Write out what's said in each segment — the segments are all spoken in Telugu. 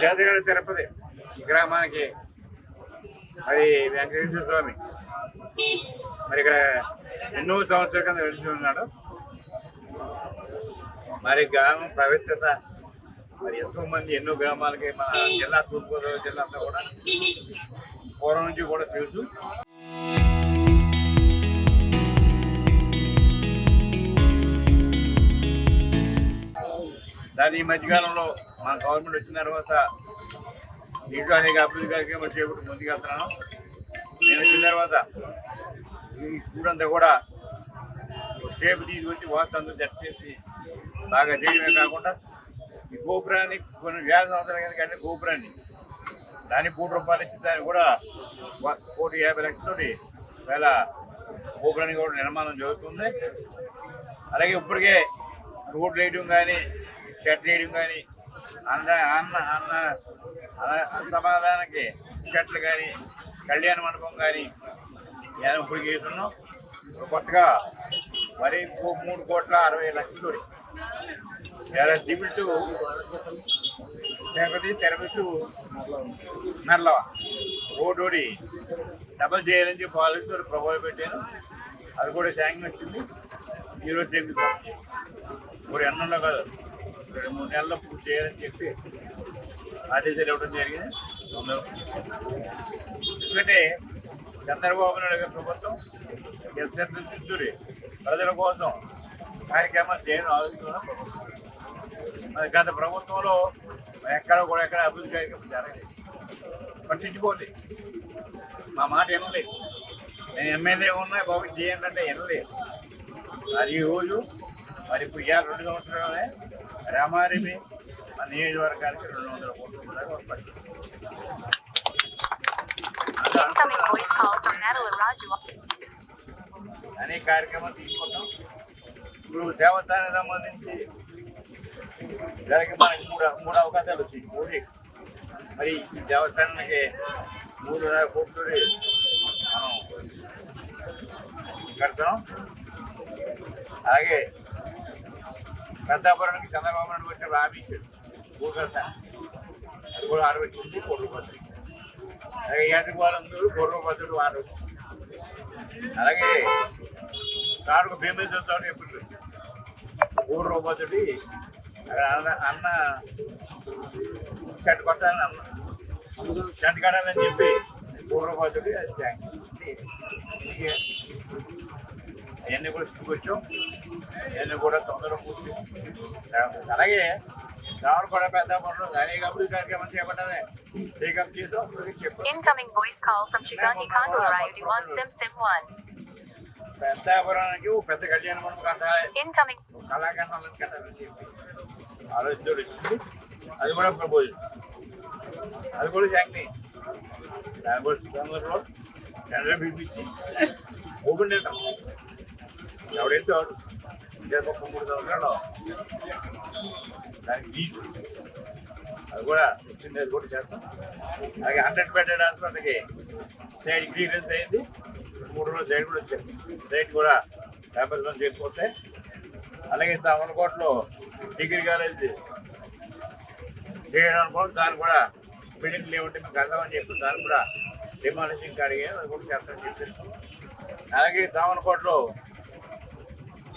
జాతర తిరుపతి గ్రామానికి మరి వెంకటేశ్వర స్వామి మరి ఇక్కడ ఎన్నో సంవత్సరాల కింద వెలిసి ఉన్నాడు. మరి గ్రామం పవిత్రత మరి ఎంతో మంది ఎన్నో గ్రామాలకి మన జిల్లా తూర్పుగోదావరి జిల్లా అంతా కూడా పూర్వం నుంచి కూడా తెలుసు. దాని ఈ మధ్యకాలంలో మన గవర్నమెంట్ వచ్చిన తర్వాత ఇంట్లో అనేక అభివృద్ధి కార్యక్రమాలు చేపట్టి ముందుకెళ్తున్నాను. నేను వచ్చిన తర్వాత ఈ ఊరంతా కూడా షేప్ తీసుకొచ్చి వాస్తు అందరూ సెట్ చేసి బాగా చేయడమే కాకుండా ఈ గోపురాన్ని కొన్ని వేల సంవత్సరాల కింద గోపురాన్ని దాన్ని ₹1,00,00,000 ఇచ్చి దాన్ని కూడా 1,50,00,000 వేల గోపురాన్ని కూడా నిర్మాణం జరుగుతుంది. అలాగే ఇప్పటికే రోడ్లు వేయడం కానీ షెడ్ వేయడం కానీ అన్న సమాధానానికి షెట్లు కానీ కళ్యాణ మండపం కానీ ఇప్పుడు చేస్తున్నాం. కొత్తగా మరి 3,60,00,000 దిబిల్ టు తిరుపతి నర్లవ రోడ్ ఓడి డబల్ చేయాలని చెప్పి ఆలోచన ప్రభావం పెట్టాను. అది కూడా శాంక్షన్ వచ్చింది. ఈరోజు శాంక్షన్ ఇప్పుడు ఎన్నో కాదు 2-3 నెలల్లో పూర్తి చేయాలని చెప్పి ఆదేశాలు ఇవ్వడం జరిగింది. ఎందుకంటే చంద్రబాబు నాయుడు గారి ప్రభుత్వం చిత్తూరి ప్రజల కోసం కార్యక్రమాలు చేయడం ఆలోచిస్తున్న ప్రభుత్వం. మరి గత ప్రభుత్వంలో ఎక్కడ అభివృద్ధి కార్యక్రమం జరగలేదు, పట్టించుకోండి, మా మాట వినలేదు. నేను ఎమ్మెల్యే ఉన్నా బాబు చేయండి అంటే వినలేదు. అది ఈరోజు మరి ఇప్పుడు 2 సంవత్సరాలే రామారెడ్డి మన నియోజకవర్గానికి 200 కోట్ల అనేక కార్యక్రమాలు తీసుకుంటాం. ఇప్పుడు దేవస్థానానికి సంబంధించి దానికి మనకి మూడు అవకాశాలు వచ్చాయి. ఒకటి మరి ఈ దేవస్థానానికి 3,00,000 కోట్లు మనం కడతాం. అలాగే పెద్దాపురానికి చంద్రబాబు నాయుడు వచ్చే హామీ ఇచ్చాడు భూకర్త, అది కూడా 69 కోట్ల రూపాయలు. అలాగే ఏటికి వాళ్ళందరూ ₹1,00,00,000 వారు. అలాగే కాడుకు భీమేశ్వర స్వామి ఎప్పుడు ₹1,00,00,000 అక్కడ అన్న షెడ్ కొట్టాలని షెడ్ కట్టాలని చెప్పి ₹1,00,00,000 అది అవన్నీ కూడా తీసుకొచ్చాం. అవన్నీ కూడా తొందరగా పూర్తి. అలాగే రావణగూడ పెద్దాపురంలో అనేక అభివృద్ధి కార్యక్రమాలు చేపట్టాలి టేకప్ చేసాం. పెద్దాపురానికి పెద్ద కళ్యాణ మండపం కట్టాలి, కళాఖండాలను కట్టాలని చెప్పి ఆలోచన వచ్చింది. అది కూడా ప్రపోజల్, అది కూడా శాంక్షన్. దాని కూడా తొందరలో టెండర్ పిలిపించి ఓపెన్ చేద్దాం. ఎవడైతే వాడు 3 సంవత్సరాలు దానికి ఫీజు అది కూడా వచ్చింది, అది కూడా చేస్తాం. అలాగే 100 బెడెడ్ హాస్పిటల్కి సైడ్ క్లియరెన్స్ అయింది. 3 రోజులు సైడ్ కూడా వచ్చాయి. సైడ్ కూడా పేపర్స్ చేయకపోతే. అలాగే సామర్లకోటలో డిగ్రీ కాలేజ్ చేయడం అనుకోవడం, దాన్ని కూడా బిల్డింగ్ లేవుంటే మేము కడతామని చెప్పి దాన్ని కూడా డిమాలిషింగ్ అడిగాను, అది కూడా చేస్తామని చెప్పారు. అలాగే సామర్లకోటలో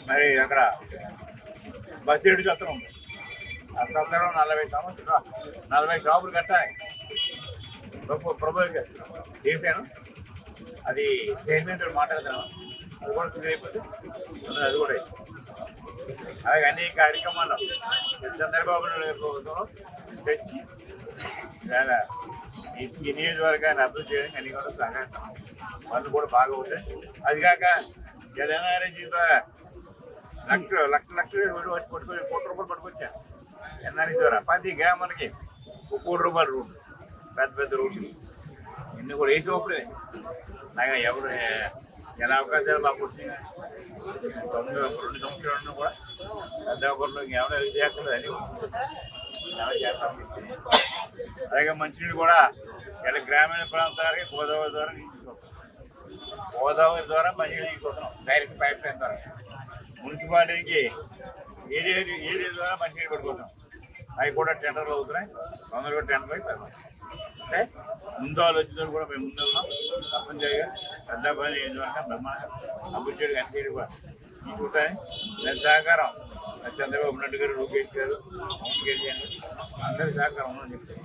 మరి అక్కడ బస్ ఏడు చత్రం ఉంది. ఆ చత్రంలో 40 షాపులు కట్టాలి. ప్రభుత్వం చేశాను, అది చైర్మన్ మాట్లాడతాను. అది కూడా క్లియర్ అయిపోతే అది కూడా. అలాగే అనేక కార్యక్రమాలు చంద్రబాబు నాయుడు ప్రభుత్వంలో తెచ్చి ఈ నియోజకవర్గాన్ని అభివృద్ధి చేయడానికి అన్ని కూడా సహకరిస్తాం. పనులు కూడా బాగా ఉంటాయి. అది కాక ఎన్ఆర్జీ ద్వారా లక్షలు పట్టుకొని ₹1,00,00,000 పట్టుకొచ్చాను. ఎన్ఆర్జీ ద్వారా ప్రతి గ్రామానికి ₹1,00,00,000 రోడ్లు, పెద్ద రోడ్లు ఇన్ని కూడా వేసి ఒప్పుడే. నాకు ఎవరు ఎలా అవకాశాలు మాకు వచ్చినాయి. 2 సంవత్సరాలు కూడా పెద్దాపురంలో ఎవరైనా చేస్తలేదు అని చాలా చేస్తాం. అలాగే మంచినీళ్ళు కూడా ఇలా గ్రామీణ ప్రాంతాలకి గోదావరి ద్వారా మంచినీళ్ళు తీసుకొస్తున్నాం. డైరెక్ట్ పైప్ లైన్ ద్వారా మున్సిపాలిటీకి ఏరియా ద్వారా మంచినీళ్ళు పట్టుకుంటాం. అవి కూడా టెండర్లు అవుతున్నాయి. తొందరగా టెండర్ అయి అంటే ముందు ఆలోచనలు కూడా మేము ముందు ఉన్నాం. తప్పనిసరిగా పెద్దపల్లి నియోజకవర్గం బ్రహ్మాండంగా అభివృద్ధి కనిపించి తీసుకుంటాయి. దాని సహకారం చంద్రబాబు నాయుడు గారు, లోకేష్ గారు, పవన్ కళ్యాణ్ అందరి సహకారం ఉందని చెప్తాను.